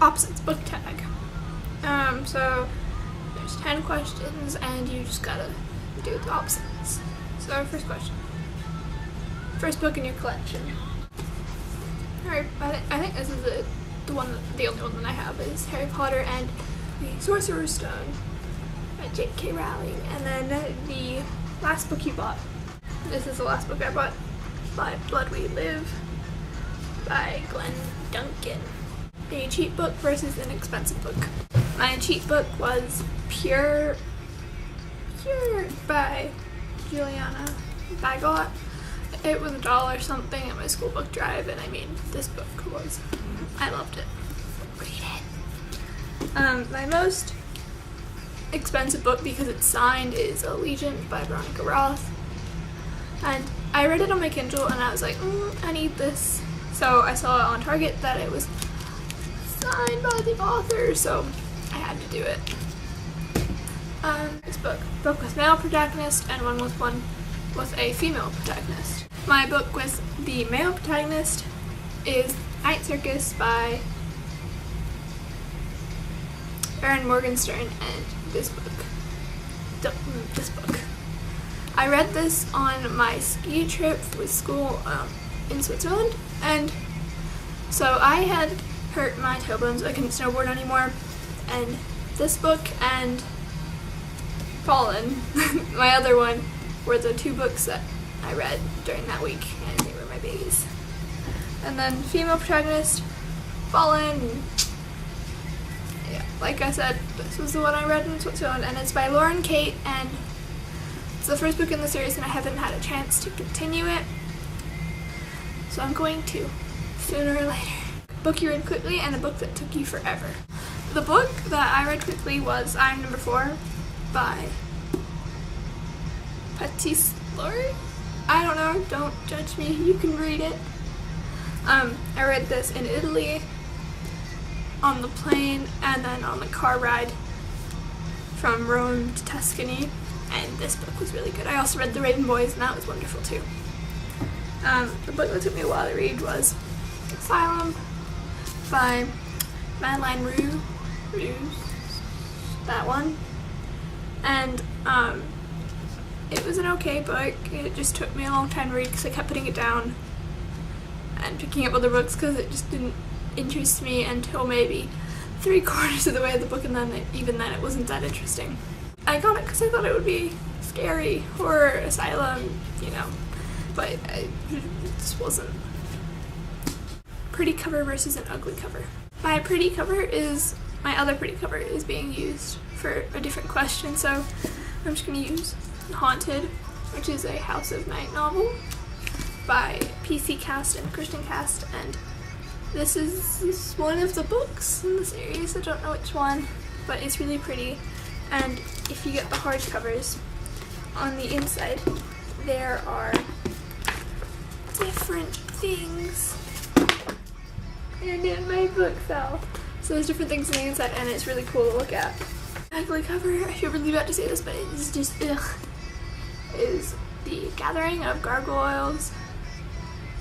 opposites book tag. So there's 10 questions and you just gotta do the opposites. So first question. First book in your collection. Alright, I think this is the only one that I have is Harry Potter and the Sorcerer's Stone by J.K. Rowling. And then the last book you bought. This is the last book I bought, by Blood We Live by Glenn Duncan. A cheap book versus an expensive book. My cheap book was Pure by Juliana Bagot. It was $1 something at my school book drive, and I mean, this book was, I loved it. Read it. My most expensive book because it's signed is Allegiant by Veronica Roth. And I read it on my Kindle and I was like, I need this. So I saw it on Target that it was signed by the author, so I had to do it. This book with male protagonist and one with a female protagonist. My book with the male protagonist is Night Circus by Erin Morgenstern, and this book. I read this on my ski trip with school in Switzerland, and so I had hurt my toe bones. I couldn't snowboard anymore, and this book and Fallen, my other one, were the two books that I read during that week, and they were my babies. And then female protagonist, Fallen. Yeah, like I said, this was the one I read in Switzerland, and it's by Lauren Kate, and it's the first book in the series, and I haven't had a chance to continue it, so I'm going to, sooner or later. Book you read quickly and a book that took you forever. The book that I read quickly was I'm Number 4 by Patisse Laurie? I don't know, don't judge me, you can read it. I read this in Italy, on the plane, and then on the car ride from Rome to Tuscany, and this book was really good. I also read The Raven Boys, and that was wonderful too. The book that took me a while to read was Asylum by Madeleine Ruse, that one, and it was an okay book. It just took me a long time to read because I kept putting it down and picking up other books because it just didn't interest me until maybe 3/4 of the way of the book, and then even then it wasn't that interesting. I got it because I thought it would be scary, horror, asylum, you know, but it just wasn't. Pretty cover versus an ugly cover. My other pretty cover is being used for a different question, so I'm just going to use Haunted, which is a House of Night novel by PC Cast and Kristen Cast, and this is one of the books in the series. I don't know which one, but it's really pretty, and if you get the hardcovers, on the inside there are different things. And then my book fell. So there's different things on the inside, and it's really cool to look at. Ugly cover, I feel really bad to say this, but it's just, is The Gathering of Gargoyles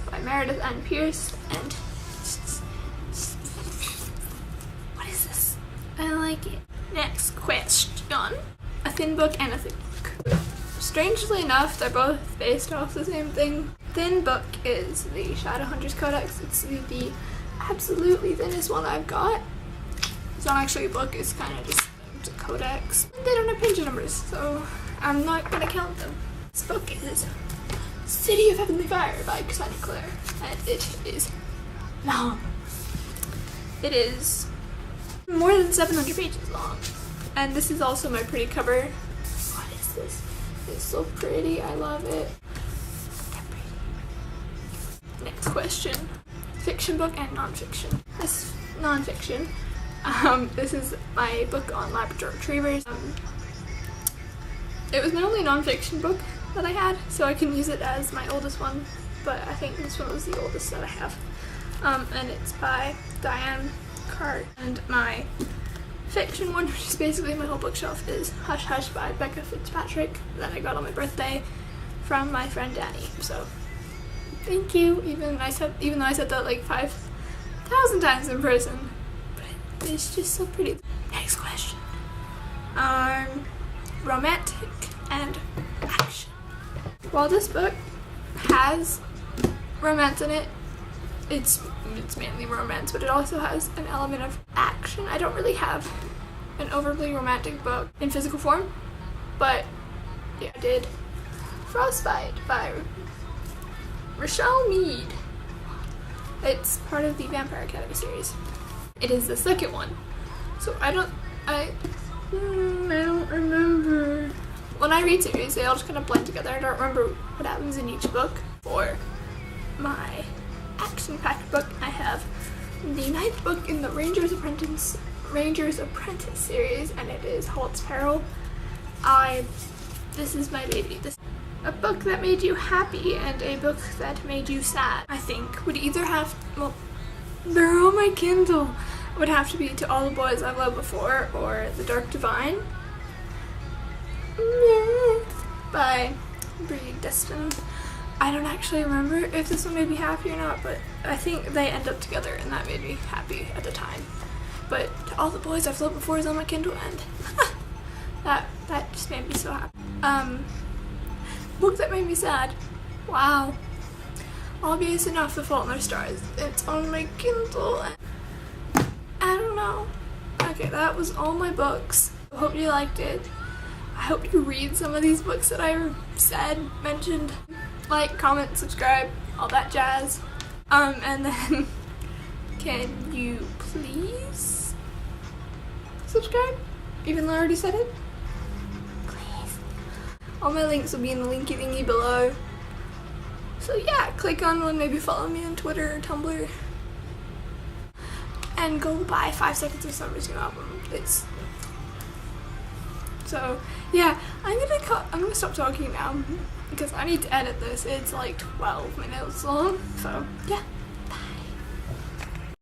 by Meredith Ann Pierce, and what is this? I like it. Next question. A thin book and a thick book. Strangely enough, they're both based off the same thing. Thin book is the Shadowhunters Codex. It's the absolutely thinnest one I've got. It's not actually a book, it's kind of just a codex. They don't have page numbers, so I'm not gonna count them. This book is City of Heavenly Fire by Cassandra Clare, and it is long. It is more than 700 pages long, and this is also my pretty cover. What is this? It's so pretty, I love it. Next question. Fiction book and non-fiction. This non-fiction. This is my book on Labrador Retrievers. It was my only non-fiction book that I had, so I can use it as my oldest one, but I think this one was the oldest that I have. And it's by Diane Cart. And my fiction one, which is basically my whole bookshelf, is Hush Hush by Becca Fitzpatrick that I got on my birthday from my friend Danny. So thank you, even though I said that like 5,000 times in person, but It's just so pretty. Next question. Romantic and action. While this book has romance in it, it's mainly romance, but it also has an element of action. I don't really have an overly romantic book in physical form, but yeah, I did Frostbite by Rochelle Mead. It's part of the Vampire Academy series. It is the second one, so I don't remember. When I read series, they all just kind of blend together. I don't remember what happens in each book. For my action-packed book, I have the 9th book in the Ranger's Apprentice series, and it is Halt's Peril. This is my baby. A book that made you happy and a book that made you sad, I think, would either have, well, they're on my Kindle, would have to be To All the Boys I've Loved Before or The Dark Divine by Brie Destin. I don't actually remember if this one made me happy or not, but I think they end up together and that made me happy at the time. But To All the Boys I've Loved Before is on my Kindle, and that just made me so happy. Book that made me sad. Wow. Obvious Enough, The Fault in Our Stars. It's on my Kindle. I don't know. Okay, that was all my books. I hope you liked it. I hope you read some of these books that I mentioned. Like, comment, subscribe, all that jazz. And then, can you please subscribe? Even though I already said it? Please. All my links will be in the linky thingy below. So yeah, click on one, maybe follow me on Twitter or Tumblr. And go buy 5 Seconds of Summer's new album. So yeah, I'm gonna stop talking now because I need to edit this. It's like 12 minutes long. So yeah.